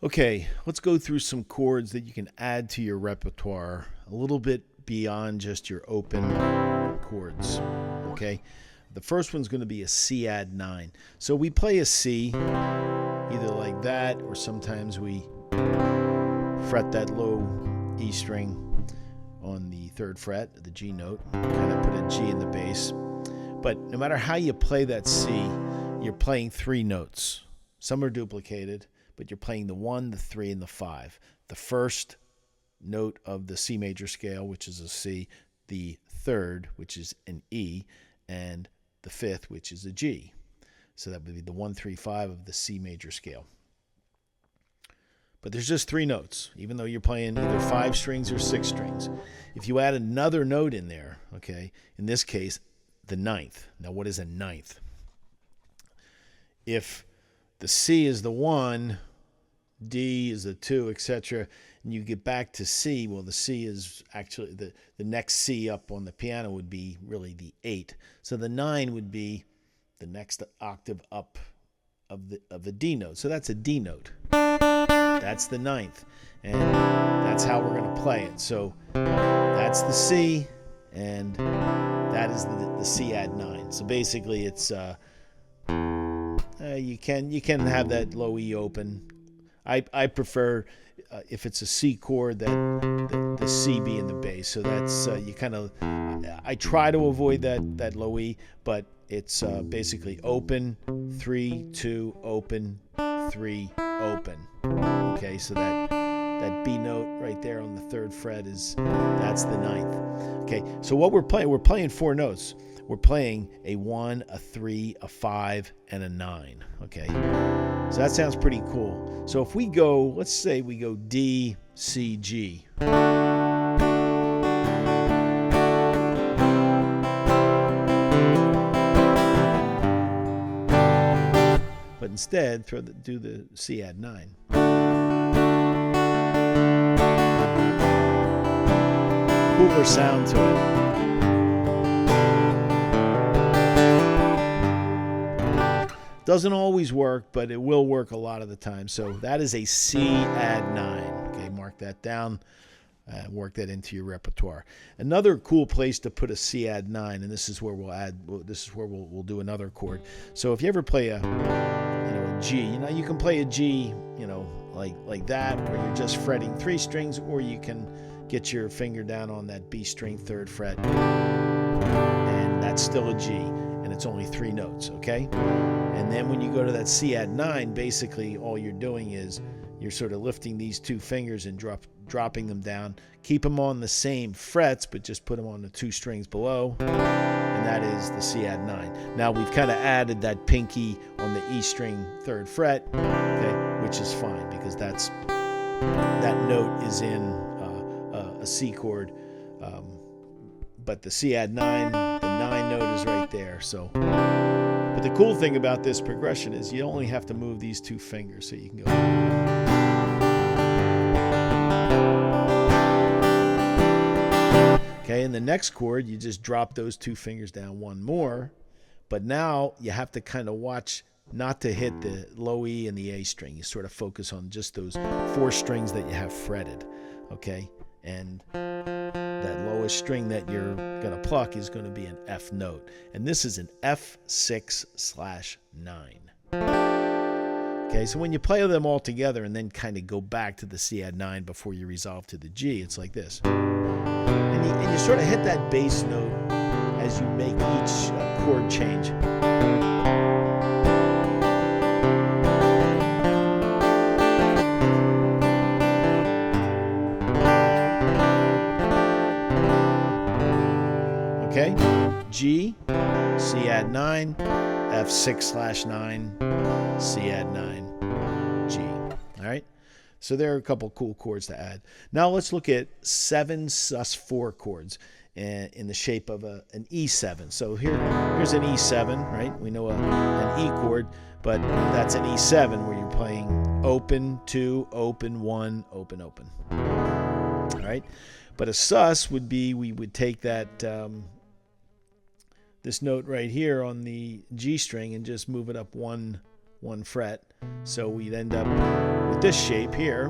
Okay, let's go through some chords that you can add to your repertoire a little bit beyond just your open chords. Okay, the first one's going to be a C add 9. So we play a C either like that, or sometimes we fret that low E string on the 3rd fret, the G note, kind of put a G in the bass. But no matter how you play that C, you're playing 3 notes. Some are duplicated, but you're playing the 1, the 3, and the 5. The first note of the C major scale, which is a C, the 3rd, which is an E, and the 5th, which is a G. So that would be the 1, 3, 5 of the C major scale. But there's just 3 notes, even though you're playing either 5 strings or 6 strings. If you add another note in there, okay, in this case, the 9th. Now, what is a 9th? If the C is the 1, D is the 2, etc., and you get back to C, well, the C is actually, the next C up on the piano would be really the 8. So the 9 would be the next octave up of a D note. So that's a D note. That's the 9th. And that's how we're going to play it. So that's the C, and that is the C add 9. So basically it's you can have that low E open. I prefer if it's a C chord that the C be in the bass. So that's you kind of, I try to avoid that low E, but it's basically open 3 2 open 3 open. Okay, so that B note right there on the 3rd fret that's the 9th. Okay, so what we're playing 4 notes. We're playing a 1, a 3, a 5, and a 9. Okay, so that sounds pretty cool. So if we go, let's say we go D, C, G. But instead, do the C add 9. Cooler sound to it. Doesn't always work, but it will work a lot of the time. So that is a C add 9. Okay, mark that down. Work that into your repertoire. Another cool place to put a C add 9, and this is where we'll do another chord. So if you ever play a G, you can play a G, like that, where you're just fretting 3 strings, or you can get your finger down on that B string 3rd fret, and that's still a G, and it's only 3 notes, okay? And then when you go to that C add 9, basically all you're doing is you're sort of lifting these 2 fingers and dropping them down. Keep them on the same frets, but just put them on the 2 strings below, and that is the C add 9. Now we've kind of added that pinky on the E string 3rd fret, okay, which is fine because that note is in a C chord, but the C add 9, the 9 note is right there. So, but the cool thing about this progression is you only have to move these 2 fingers, so you can go. Okay, in the next chord, you just drop those 2 fingers down 1 more, but now you have to kind of watch not to hit the low E and the A string. You sort of focus on just those 4 strings that you have fretted, okay? And that lowest string that you're going to pluck is going to be an F note. And this is an F6/9. Okay, so when you play them all together and then kind of go back to the C add 9 before you resolve to the G, it's like this. And you sort of hit that bass note as you make each chord change. Okay, G, C add 9, F6/9, C add 9, G. All right, so there are a couple cool chords to add. Now let's look at 7 sus4 chords in the shape of an E7. So here's an E7, right? We know an E chord, but that's an E7 where you're playing open 2, open 1, open, open. All right, but a sus would be, we would take that this note right here on the G string and just move it up one 1 fret. So we'd end up with this shape here,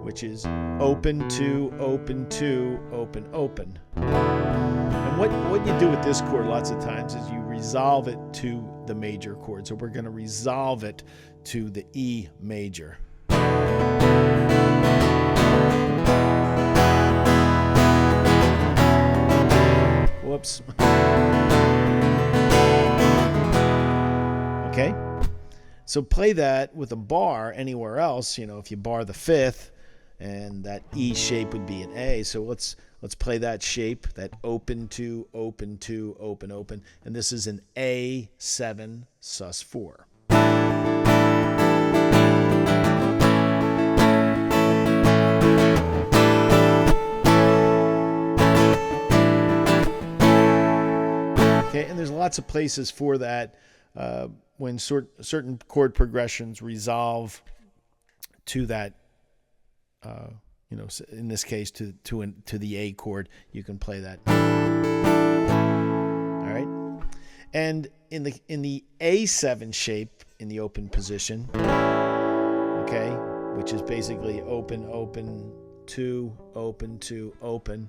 which is open, 2, open, 2, open, open. And what you do with this chord lots of times is you resolve it to the major chord. So we're going to resolve it to the E major. Whoops. Okay? So play that with a bar anywhere else. You know, if you bar the 5th, and that E shape would be an A. So let's play that shape, that open 2, open 2, open, open. And this is an A7 sus4. Okay, and there's lots of places for that when certain chord progressions resolve to that, you know, in this case to the A chord, you can play that. All right, and in the A7 shape in the open position, okay, which is basically open, open, 2, open, 2, open.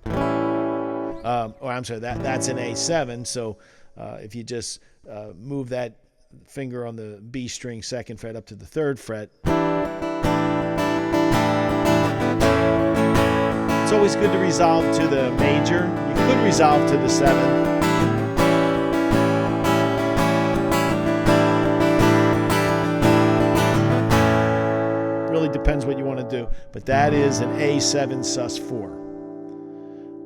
I'm sorry, that's an A7. So if you just move that finger on the B string 2nd fret up to the 3rd fret, it's always good to resolve to the major. You could resolve to the 7th. Really depends what you want to do. But that is an A7 sus4.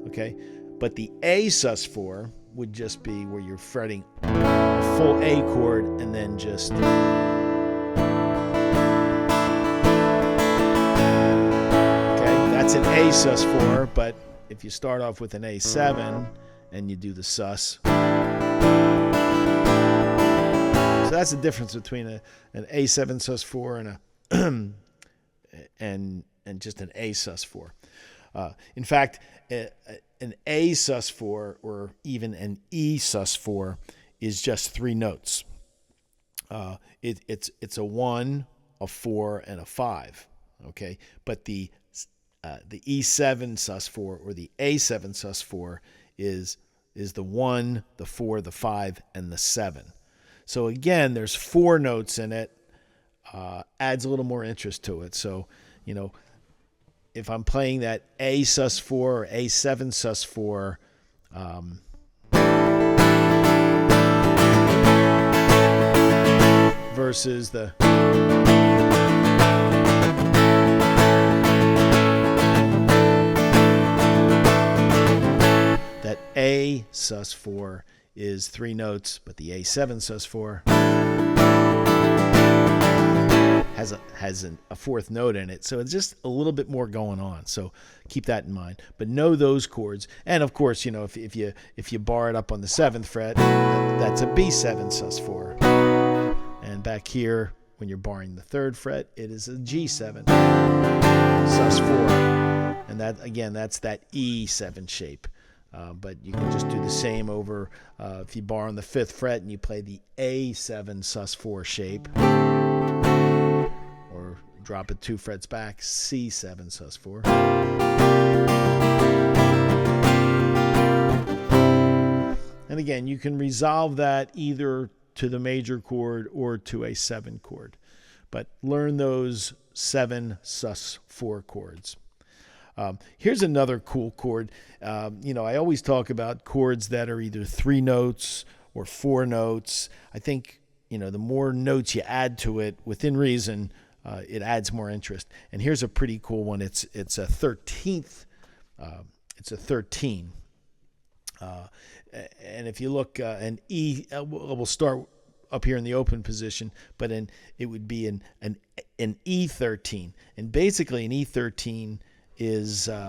Okay? But the A sus4 would just be where you're fretting a full A chord and then just that's an A sus4, but if you start off with an A7 and you do the sus. So that's the difference between an A7 sus4 and and just an A sus4. In fact, an A sus4 or even an E sus4 is just 3 notes. It's a 1, a 4, and a 5. Okay, but the E7 sus4 or the A7 sus4 is the 1, the 4, the 5, and the 7. So again, there's 4 notes in it. Adds a little more interest to it. So, you know, if I'm playing that A sus4 or A7 sus4, versus the that A sus4 is 3 notes, but the A7 sus4 has a 4th note in it, so it's just a little bit more going on. So keep that in mind. But know those chords, and of course, you know, if you bar it up on the 7th fret, that's a B7 sus4, and back here when you're barring the 3rd fret, it is a G7 sus4, and that again, that's that E7 shape. But you can just do the same over if you bar on the 5th fret and you play the A7 sus4 shape, or drop it 2 frets back, C7 sus4. And again, you can resolve that either to the major chord or to a 7 chord. But learn those 7 sus4 chords. Here's another cool chord. You know, I always talk about chords that are either 3 notes or 4 notes. I think, you know, the more notes you add to it, within reason, it adds more interest. And here's a pretty cool one. It's a 13th. It's a 13. And if you look, an E, we'll start up here in the open position, but it would be an E13. And basically, an E13 is an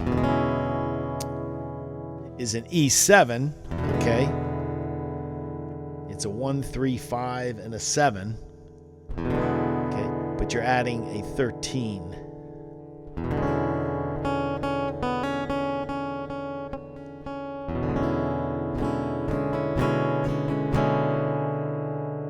E7, okay? It's a 1, 3, 5, and a 7, okay? But you're adding a 13.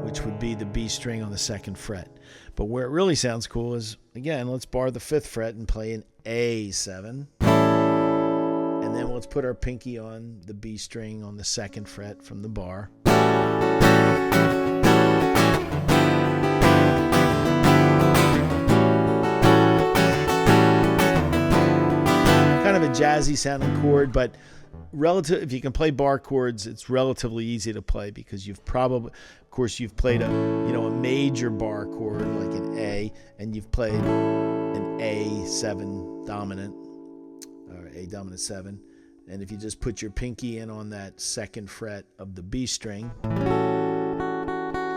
Which would be the B string on the 2nd fret. But where it really sounds cool is, again, let's bar the 5th fret and play an A7. And then let's put our pinky on the B string on the 2nd fret from the bar. Kind of a jazzy sounding chord, but if you can play bar chords, it's relatively easy to play because you've probably, of course, you've played a major bar chord like an A, and you've played an A7 dominant or A dominant 7, and if you just put your pinky in on that 2nd fret of the B string, it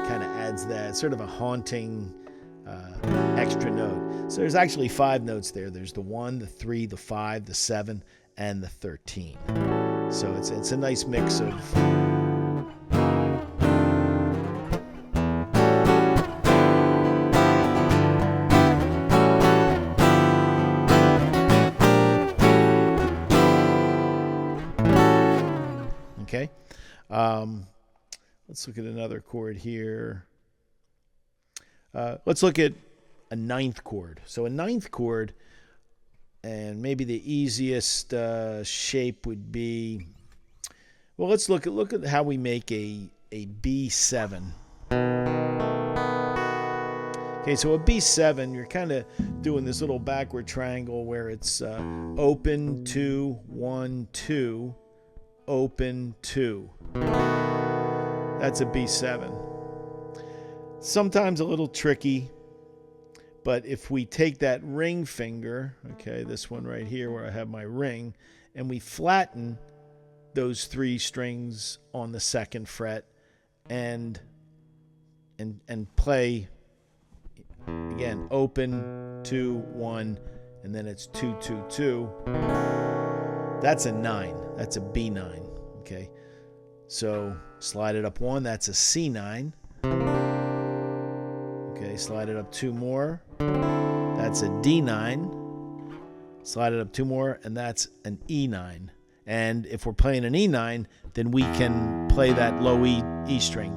kind of adds that sort of a haunting extra note. So there's actually 5 notes there. There's the 1, the 3, the 5, the 7, and the 13. So it's a nice mix of okay. Let's look at another chord here. Let's look at a 9th chord. So a 9th chord, and maybe the easiest shape would be, well, let's look at how we make a B7. Okay, so a B7, you're kind of doing this little backward triangle where it's open 2, 1, 2, open 2. That's a B7. Sometimes a little tricky, but if we take that ring finger, okay, this one right here where I have my ring, and we flatten those 3 strings on the 2nd fret and play again, open 2, 1, and then it's 2, 2, 2. That's a 9. That's a B9. Okay, so slide it up 1. That's a C9. Okay, slide it up 2 more. That's a D9. Slide it up 2 more, and that's an E9. And if we're playing an E9, then we can play that low E string.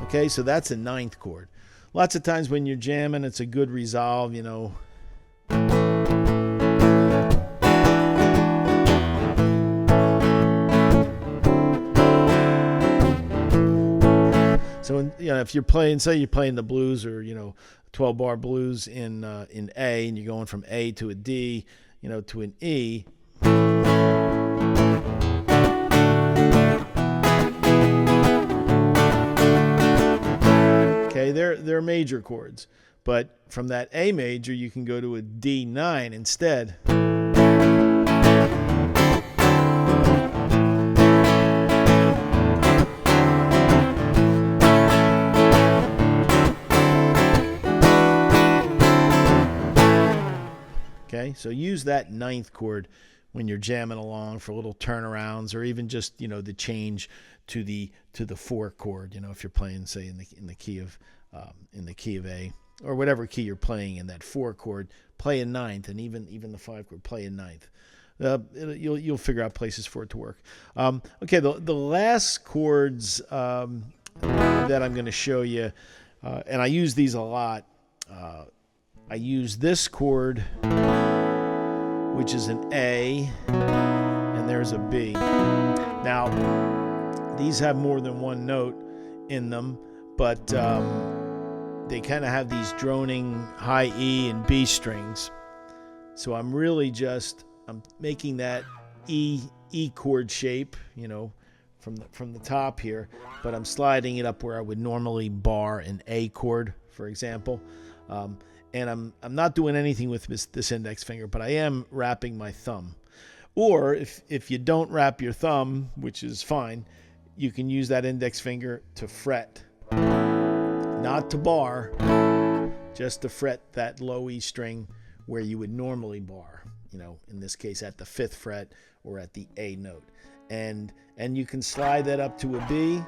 Okay, so that's a 9th chord. Lots of times when you're jamming, it's a good resolve, you know. So, if you're playing, say you're playing the blues or 12-bar blues in A, and you're going from A to a D, to an E. Okay, they're major chords, but from that A major you can go to a D9 instead. Okay, so use that 9th chord when you're jamming along for little turnarounds, or even just the change to the 4 chord. If you're playing, say, in the key of A, or whatever key you're playing in that 4 chord, play a 9th, and even the 5 chord, play a 9th. You'll figure out places for it to work. Okay, the last chords that I'm going to show you, and I use these a lot. I use this chord, which is an A, and there's a B. Now, these have more than one note in them, but they kind of have these droning high E and B strings. So I'm making that E chord shape, from the top here, but I'm sliding it up where I would normally bar an A chord, for example. And I'm not doing anything with this index finger, but I am wrapping my thumb. Or if you don't wrap your thumb, which is fine, you can use that index finger to fret, not to bar, just to fret that low E string where you would normally bar, in this case at the 5th fret or at the A note. And you can slide that up to a B.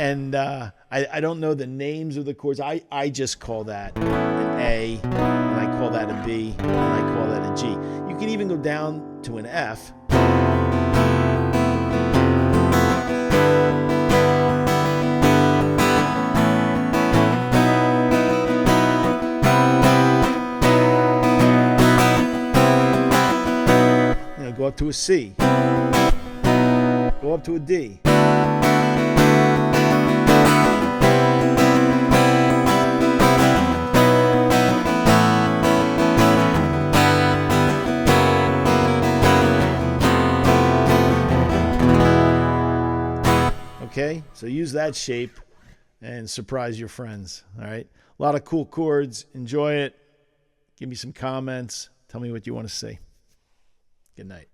And I don't know the names of the chords. I just call that an A, and I call that a B, and I call that a G. You can even go down to an F. Go up to a C, go up to a D. Okay, so use that shape and surprise your friends. All right, a lot of cool chords. Enjoy it. Give me some comments. Tell me what you want to see. Good night.